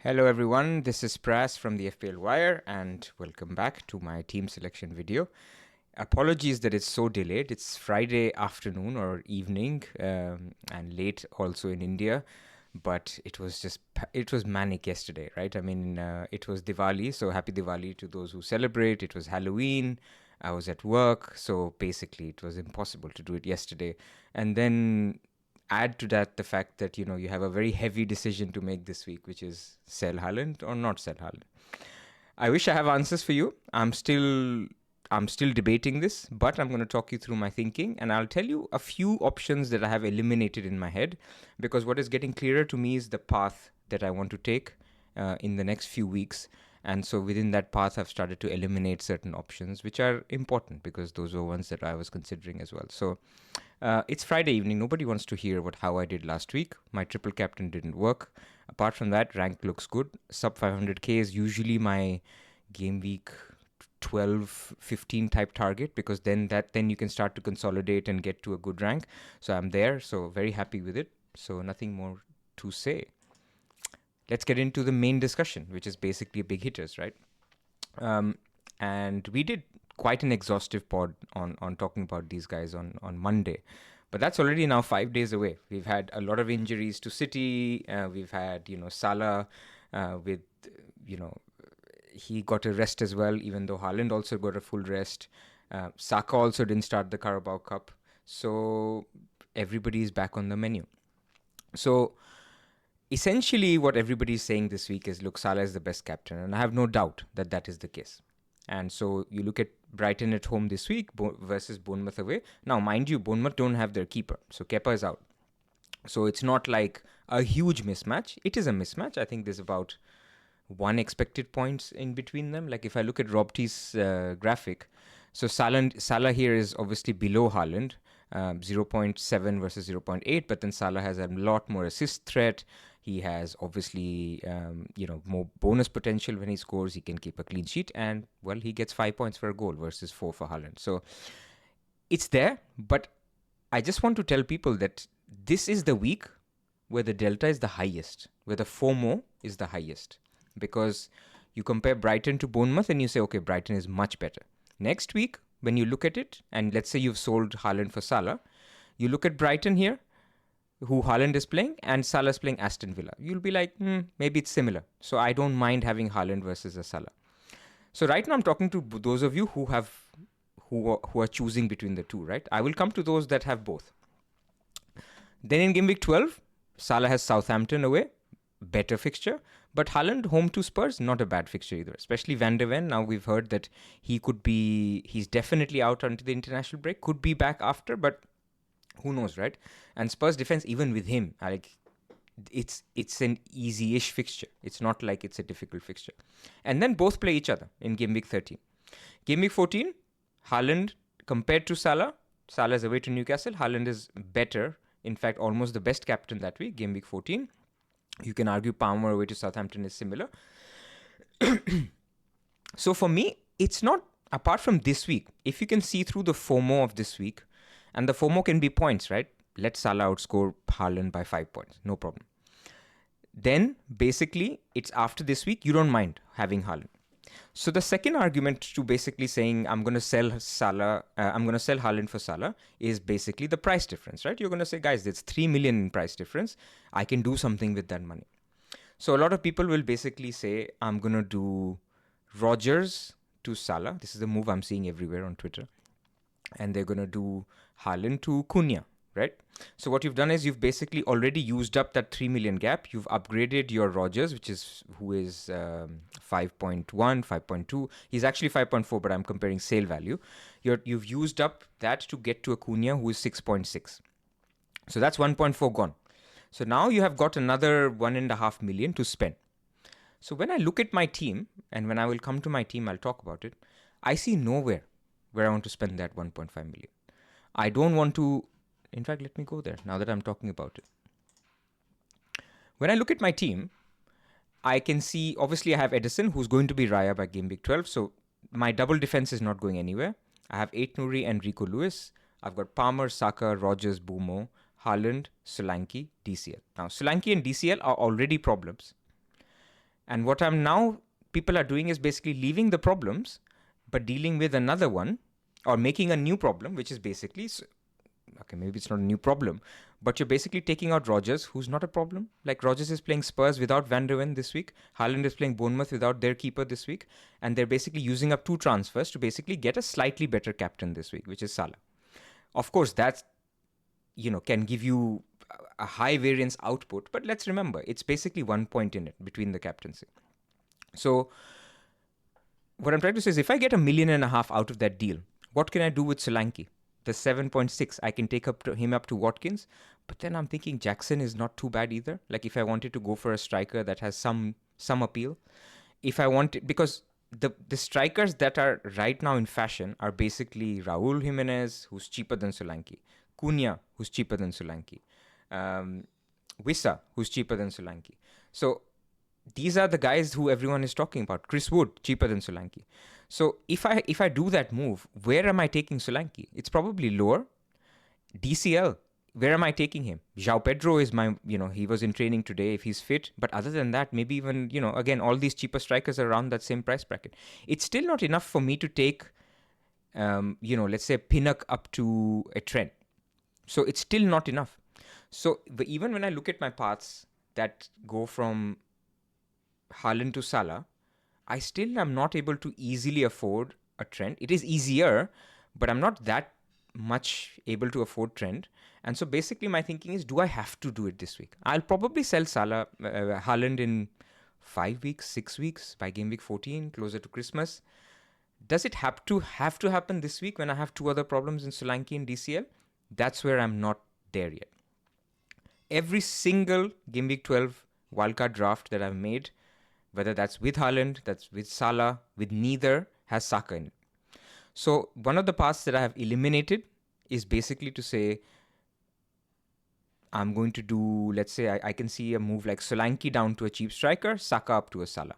Hello everyone, this is Pras from the FPL Wire and welcome back to my team selection video. Apologies that it's so delayed. It's Friday afternoon or evening and late also in India, but it was manic yesterday, right? I mean, it was Diwali, so happy Diwali to those who celebrate. It was Halloween. I was at work, so basically it was impossible to do it yesterday. And then add to that the fact that, you have a very heavy decision to make this week, which is sell Haaland or not sell Haaland. I wish I have answers for you. I'm still debating this, but I'm going to talk you through my thinking and I'll tell you a few options that I have eliminated in my head, because what is getting clearer to me is the path that I want to take in the next few weeks. And so within that path, I've started to eliminate certain options, which are important because those were ones that I was considering as well. So it's Friday evening. Nobody wants to hear how I did last week. My triple captain didn't work. Apart from that, rank looks good. Sub 500k is usually my game week 12, 15 type target, because then you can start to consolidate and get to a good rank. So I'm there. So very happy with it. So nothing more to say. Let's get into the main discussion, which is basically big hitters, right? And we did quite an exhaustive pod on talking about these guys on Monday. But that's already now 5 days away. We've had a lot of injuries to City. We've had, Salah with, he got a rest as well, even though Haaland also got a full rest. Saka also didn't start the Carabao Cup. So everybody is back on the menu. So essentially what everybody is saying this week is, look, Salah is the best captain. And I have no doubt that that is the case. And so you look at Brighton at home this week versus Bournemouth away. Now, mind you, Bournemouth don't have their keeper. So Kepa is out. So it's not like a huge mismatch. It is a mismatch. I think there's about 1 expected points in between them. Like if I look at Rob T's graphic, so Salah here is obviously below Haaland, 0.7 versus 0.8, but then Salah has a lot more assist threat. He has obviously, more bonus potential when he scores. He can keep a clean sheet and, well, he gets 5 points for a goal versus 4 for Haaland. So it's there, but I just want to tell people that this is the week where the delta is the highest, where the FOMO is the highest, because you compare Brighton to Bournemouth and you say, okay, Brighton is much better. Next week, when you look at it, and let's say you've sold Haaland for Salah, you look at Brighton here, who Haaland is playing, and Salah is playing Aston Villa. You'll be like, maybe it's similar. So I don't mind having Haaland versus a Salah. So right now I'm talking to those of you who are choosing between the two, right? I will come to those that have both. Then in Game Week 12, Salah has Southampton away, better fixture. But Haaland home to Spurs, not a bad fixture either. Especially Van de Ven. Now we've heard that he's definitely out until the international break. Could be back after, but who knows, right? And Spurs defense, even with him, it's an easy-ish fixture. It's not like it's a difficult fixture. And then both play each other in Game Week 13. Game Week 14, Haaland compared to Salah. Salah is away to Newcastle. Haaland is better. In fact, almost the best captain that week, Game Week 14. You can argue Palmer away to Southampton is similar. So for me, it's not, apart from this week, if you can see through the FOMO of this week, and the FOMO can be points, right? Let Salah outscore Haaland by 5 points. No problem. Then, basically, it's after this week, you don't mind having Haaland. So the second argument to basically saying I'm going to sell Haaland for Salah is basically the price difference, right? You're going to say, guys, there's 3 million in price difference. I can do something with that money. So a lot of people will basically say, I'm going to do Rodgers to Salah. This is the move I'm seeing everywhere on Twitter. And they're going to do Haaland to Cunha, right? So what you've done is you've basically already used up that 3 million gap. You've upgraded your Rodgers, who is 5.1, 5.2. He's actually 5.4, but I'm comparing sale value. You've used up that to get to a Cunha who is 6.6. So that's 1.4 gone. So now you have got another 1.5 million to spend. So when I look at my team, and when I will come to my team, I'll talk about it, I see nowhere where I want to spend that 1.5 million. I don't want to, in fact, let me go there now that I'm talking about it. When I look at my team, I can see, obviously I have Edison, who's going to be Raya by Game Week 12. So my double defense is not going anywhere. I have Aït-Nouri and Rico Lewis. I've got Palmer, Saka, Rodgers, Bumo, Haaland, Solanke, DCL. Now, Solanke and DCL are already problems. And what people are doing is basically leaving the problems, but dealing with another one, or making a new problem, which is basically, okay, maybe it's not a new problem, but you're basically taking out Rodgers, who's not a problem. Like, Rodgers is playing Spurs without Van der Ven this week. Haaland is playing Bournemouth without their keeper this week. And they're basically using up 2 transfers to basically get a slightly better captain this week, which is Salah. Of course, that's, can give you a high variance output. But let's remember, it's basically 1 point in it between the captaincy. So what I'm trying to say is, if I get $1.5 million out of that deal, what can I do with Solanke? The 7.6, I can take him up to Watkins. But then I'm thinking Jackson is not too bad either. Like, if I wanted to go for a striker that has some appeal, if I wanted, because the strikers that are right now in fashion are basically Raul Jimenez, who's cheaper than Solanke, Cunha, who's cheaper than Solanke, Wissa, who's cheaper than Solanke. So these are the guys who everyone is talking about. Chris Wood, cheaper than Solanke. So if I do that move, where am I taking Solanke? It's probably lower. DCL, where am I taking him? João Pedro is my, he was in training today if he's fit. But other than that, maybe even, again, all these cheaper strikers are around that same price bracket. It's still not enough for me to take, let's say Pinnock up to a Trent. So it's still not enough. So even when I look at my paths that go from Haaland to Salah, I still am not able to easily afford a Trent. It is easier, but I'm not that much able to afford Trent. And so basically my thinking is, do I have to do it this week? I'll probably sell Haaland in 5 weeks, 6 weeks, by game week 14, closer to Christmas. Does it have to happen this week when I have 2 other problems in Solanke and DCL? That's where I'm not there yet. Every single game week 12 wildcard draft that I've made, whether that's with Haaland, that's with Salah, with neither, has Saka in it. So one of the paths that I have eliminated is basically to say, I'm going to do, let's say I can see a move like Solanke down to a cheap striker, Saka up to a Salah.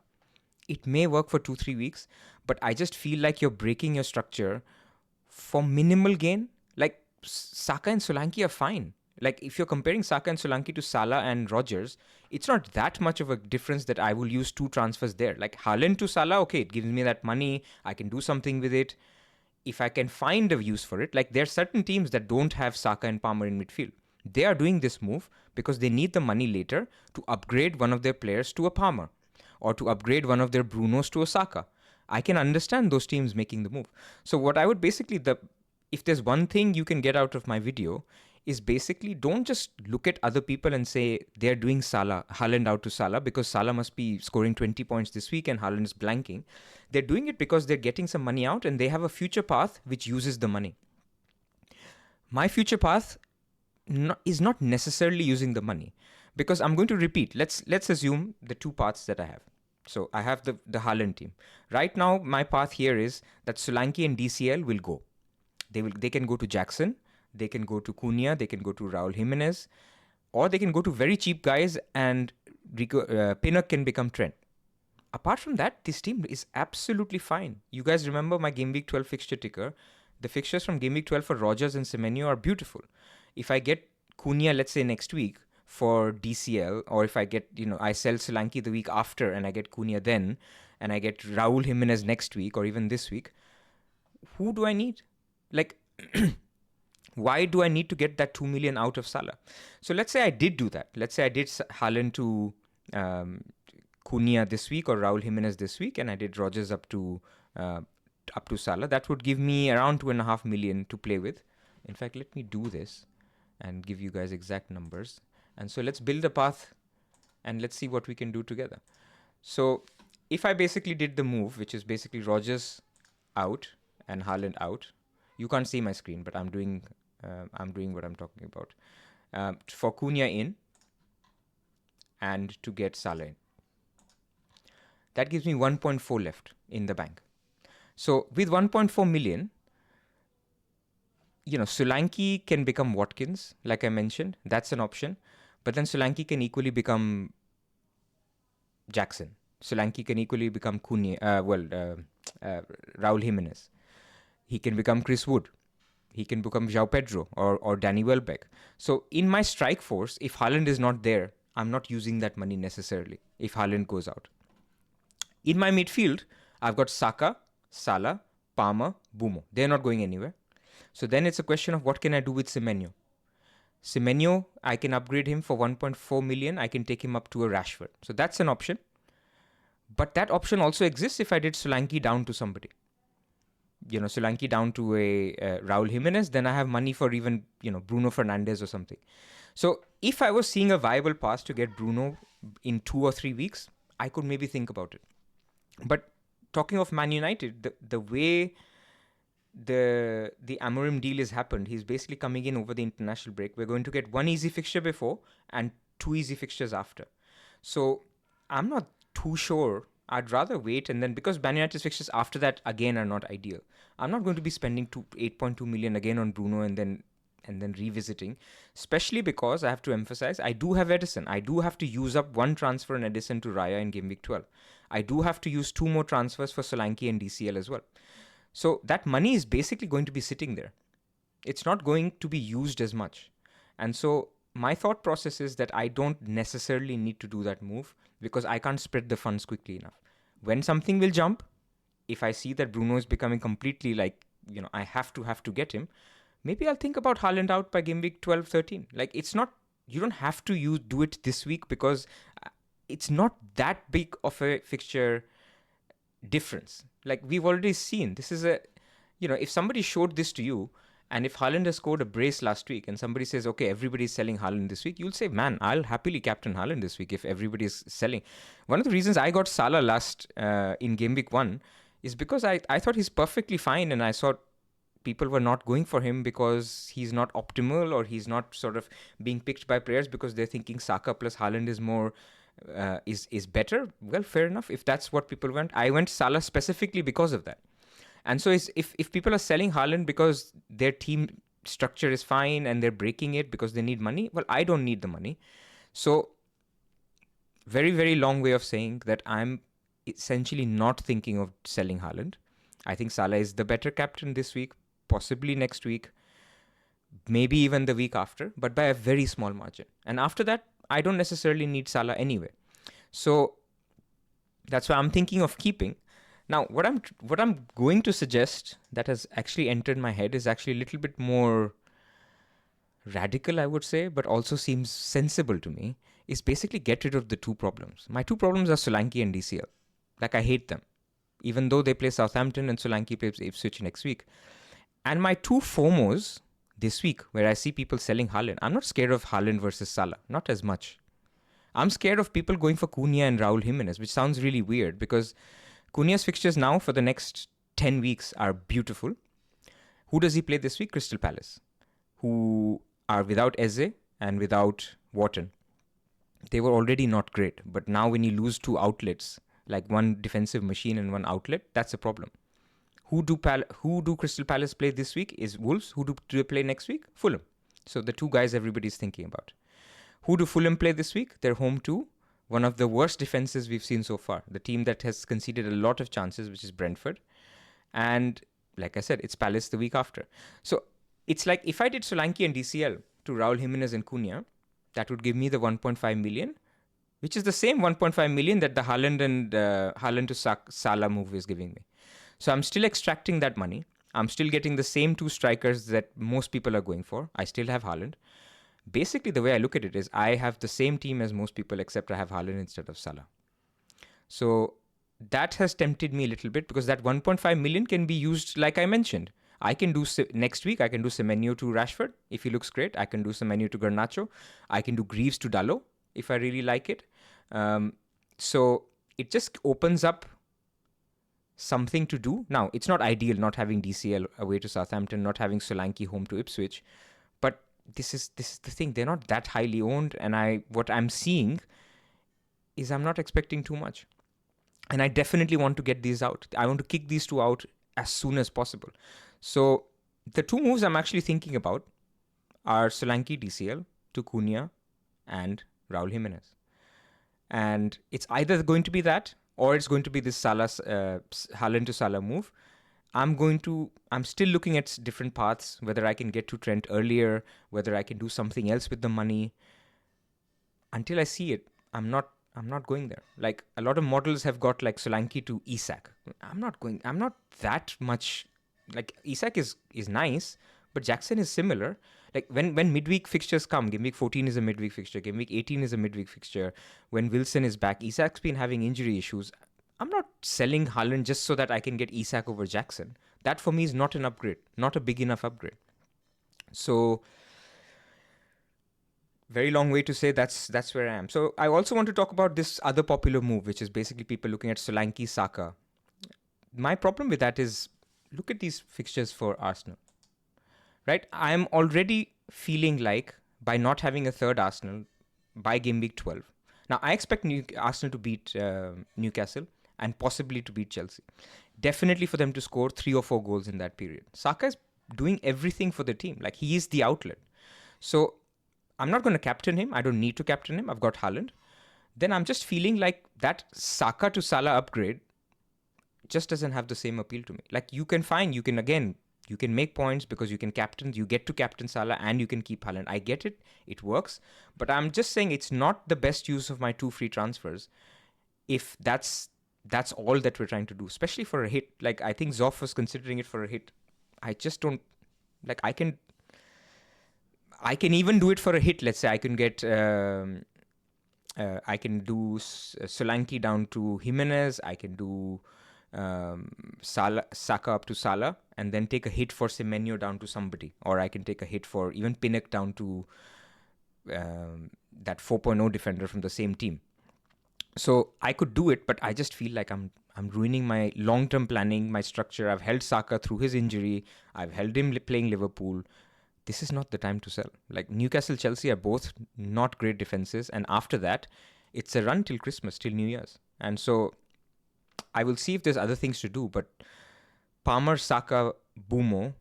It may work for 2-3 weeks, but I just feel like you're breaking your structure for minimal gain. Like, Saka and Solanke are fine. Like, if you're comparing Saka and Solanke to Salah and Rodgers, it's not that much of a difference that I will use 2 transfers there. Like, Haaland to Salah, okay, it gives me that money. I can do something with it. If I can find a use for it, like, there are certain teams that don't have Saka and Palmer in midfield. They are doing this move because they need the money later to upgrade one of their players to a Palmer, or to upgrade one of their Brunos to a Saka. I can understand those teams making the move. So what I would basically, if there's one thing you can get out of my video, is basically, don't just look at other people and say they're doing Haaland out to Salah because Salah must be scoring 20 points this week and Haaland is blanking. They're doing it because they're getting some money out and they have a future path which uses the money. My future path is not necessarily using the money, because I'm going to repeat. Let's assume the 2 paths that I have. So I have the Haaland team. Right now, my path here is that Solanke and DCL will go. They can go to Jackson. They can go to Cunha, they can go to Raul Jimenez, or they can go to very cheap guys and Pinnock can become Trent. Apart from that, this team is absolutely fine. You guys remember my Game Week 12 fixture ticker? The fixtures from Game Week 12 for Rodgers and Semenyo are beautiful. If I get Cunha, let's say next week for DCL, or if I get, I sell Solanke the week after and I get Cunha then, and I get Raul Jimenez next week or even this week, who do I need? Like... Why do I need to get that 2 million out of Salah? So let's say I did do that. Let's say I did Haaland to Cunha this week or Raul Jimenez this week, and I did Rodgers up to Salah. That would give me around 2.5 million to play with. In fact, let me do this and give you guys exact numbers. And so let's build a path and let's see what we can do together. So if I basically did the move, which is basically Rodgers out and Haaland out, you can't see my screen, but I'm doing what I'm talking about. For Cunha in and to get Salah in. That gives me 1.4 left in the bank. So with 1.4 million, Solanke can become Watkins, like I mentioned. That's an option. But then Solanke can equally become Jackson. Solanke can equally become Cunha, Raul Jimenez. He can become Chris Wood. He can become João Pedro or Danny Welbeck. So in my strike force, if Haaland is not there, I'm not using that money necessarily if Haaland goes out. In my midfield, I've got Saka, Salah, Palmer, Bumo. They're not going anywhere. So then it's a question of what can I do with Semenyo. Semenyo, I can upgrade him for 1.4 million. I can take him up to a Rashford. So that's an option. But that option also exists if I did Solanke down to somebody. Solanke down to a Raul Jimenez, then I have money for even, Bruno Fernandes or something. So if I was seeing a viable path to get Bruno in 2 or 3 weeks, I could maybe think about it. But talking of Man United, the way the Amorim deal has happened, he's basically coming in over the international break. We're going to get 1 easy fixture before and 2 easy fixtures after. So I'm not too sure. I'd rather wait, and then because Man United's fixtures after that again are not ideal, I'm not going to be spending 8.2 million again on Bruno and then revisiting, especially because I have to emphasize I do have Edison. I do have to use up 1 transfer on Edison to Raya in Gameweek 12. I do have to use 2 more transfers for Solanke and DCL as well. So that money is basically going to be sitting there. It's not going to be used as much. And so my thought process is that I don't necessarily need to do that move because I can't spread the funds quickly enough. When something will jump, if I see that Bruno is becoming completely I have to get him, maybe I'll think about Haaland out by game week 12, 13. It's not, you don't have to do it this week because it's not that big of a fixture difference. We've already seen, this is if somebody showed this to you, and if Haaland has scored a brace last week and somebody says, okay, everybody's selling Haaland this week, you'll say, man, I'll happily captain Haaland this week if everybody's selling. One of the reasons I got Salah last in game week 1 is because I thought he's perfectly fine, and I saw people were not going for him because he's not optimal, or he's not sort of being picked by players because they're thinking Saka plus Haaland is more is better. Well, fair enough. If that's what people went, I went Salah specifically because of that. And so if people are selling Haaland because their team structure is fine and they're breaking it because they need money, well, I don't need the money. So very, very long way of saying that I'm essentially not thinking of selling Haaland. I think Salah is the better captain this week, possibly next week, maybe even the week after, but by a very small margin. And after that, I don't necessarily need Salah anyway. So that's why I'm thinking of keeping. Now, what I'm going to suggest that has actually entered my head is actually a little bit more radical, I would say, but also seems sensible to me, is basically get rid of the 2 problems. My 2 problems are Solanke and DCL. I hate them, even though they play Southampton and Solanke plays Ipswich next week. And my 2 FOMOs this week, where I see people selling Haaland, I'm not scared of Haaland versus Salah, not as much. I'm scared of people going for Cunha and Raul Jimenez, which sounds really weird because Cunha's fixtures now for the next 10 weeks are beautiful. Who does he play this week? Crystal Palace, who are without Eze and without Wharton. They were already not great, but now when you lose 2 outlets, like 1 defensive machine and 1 outlet, that's a problem. Who do Crystal Palace play this week is Wolves. Who do they play next week? Fulham. So the 2 guys everybody's thinking about. Who do Fulham play this week? They're home to one of the worst defenses we've seen so far. The team that has conceded a lot of chances, which is Brentford. And like I said, it's Palace the week after. So it's like if I did Solanke and DCL to Raul Jimenez and Cunha, that would give me the 1.5 million, which is the same 1.5 million that the Haaland and Haaland to Salah move is giving me. So I'm still extracting that money. I'm still getting the same 2 strikers that most people are going for. I still have Haaland. Basically, the way I look at it is I have the same team as most people, except I have Haaland instead of Salah. So that has tempted me a little bit because that 1.5 million can be used, like I mentioned. I can do next week, I can do Semenyo to Rashford. If he looks great, I can do Semenyo to Garnacho. I can do Greaves to Dalot if I really like it. So it just opens up something to do. Now, it's not ideal not having DCL away to Southampton, not having Solanke home to Ipswich, but this is the thing. They're not that highly owned, and what I'm seeing is I'm not expecting too much. And I definitely want to get these out. I want to kick these 2 out as soon as possible. So the 2 moves I'm actually thinking about are Solanke DCL to Cunha and Raul Jimenez. And it's either going to be that or it's going to be this Haaland to Salah move. I'm still looking at different paths, whether I can get to Trent earlier, whether I can do something else with the money. Until I see it, I'm not I'm not going there. Like a lot of models have got like Solanke to Isak. I'm not that much. Like Isak is nice, but Jackson is similar. Like when midweek fixtures come, game week 14 is a midweek fixture, game week 18 is a midweek fixture. When Wilson is back, Isak's been having injury issues. I'm not selling Haaland just so that I can get Isak over Jackson. That for me is not an upgrade, not a big enough upgrade. So very long way to say that's where I am. So I also want to talk about this other popular move, which is basically people looking at Solanke, Saka. My problem with that is look at these fixtures for Arsenal, right? I'm already feeling like by not having a third Arsenal by game week 12. Now I expect Arsenal to beat Newcastle and possibly to beat Chelsea. Definitely for them to score 3 or 4 goals in that period. Saka is doing everything for the team. Like he is the outlet. So I'm not going to captain him. I don't need to captain him. I've got Haaland. Then I'm just feeling like that Saka to Salah upgrade just doesn't have the same appeal to me. Like you can make points because you get to captain Salah and you can keep Haaland. I get it. It works. But I'm just saying it's not the best use of my 2 free transfers if that's all that we're trying to do, especially for a hit. Like I think Zoff was considering it for a hit. I just don't, like I can even do it for a hit. Let's say I can get, I can do Solanke down to Jimenez. I can do Saka up to Salah, and then take a hit for Semenyo down to somebody. Or I can take a hit for even Pinnock down to that 4.0 defender from the same team. So I could do it, but I just feel like I'm ruining my long-term planning, my structure. I've held Saka through his injury. I've held him playing Liverpool. This is not the time to sell. Like Newcastle, Chelsea are both not great defenses. And after that, it's a run till Christmas, till New Year's. And so I will see if there's other things to do. But Palmer, Saka, Bumo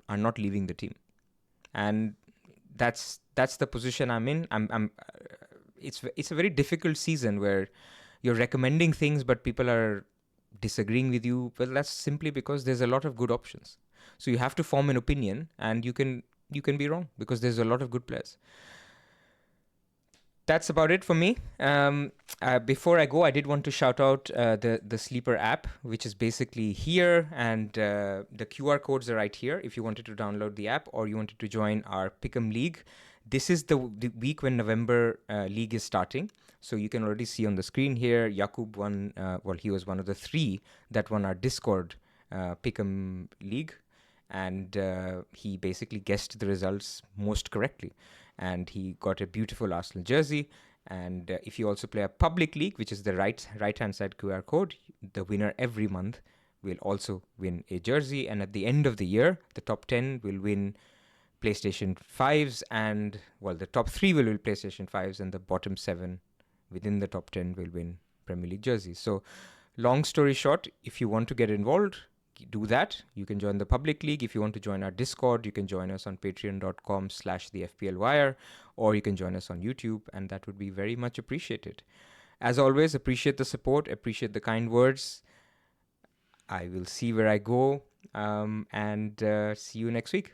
are not leaving the team. And that's the position I'm in. It's a very difficult season where you're recommending things, but people are disagreeing with you. Well, that's simply because there's a lot of good options. So you have to form an opinion, and you can be wrong because there's a lot of good players. That's about it for me. Before I go, I did want to shout out the Sleeper app, which is basically here, and the QR codes are right here if you wanted to download the app or you wanted to join our Pick'em League. This is the week when November League is starting. So you can already see on the screen here, Jakub won, he was one of the 3 that won our Discord Pick'em League. And he basically guessed the results most correctly. And he got a beautiful Arsenal jersey. And if you also play a public league, which is the right-hand side QR code, the winner every month will also win a jersey. And at the end of the year, the top 10 will win PlayStation 5s, and the top 3 will win PlayStation 5s, and the bottom 7 within the top 10 will win Premier League jerseys. So long story short, if you want to get involved, do that. You can join the public league. If you want to join our Discord, you can join us on patreon.com/the FPL Wire, or you can join us on YouTube, and that would be very much appreciated. As always, appreciate the support, appreciate the kind words. I will see where I go, and see you next week.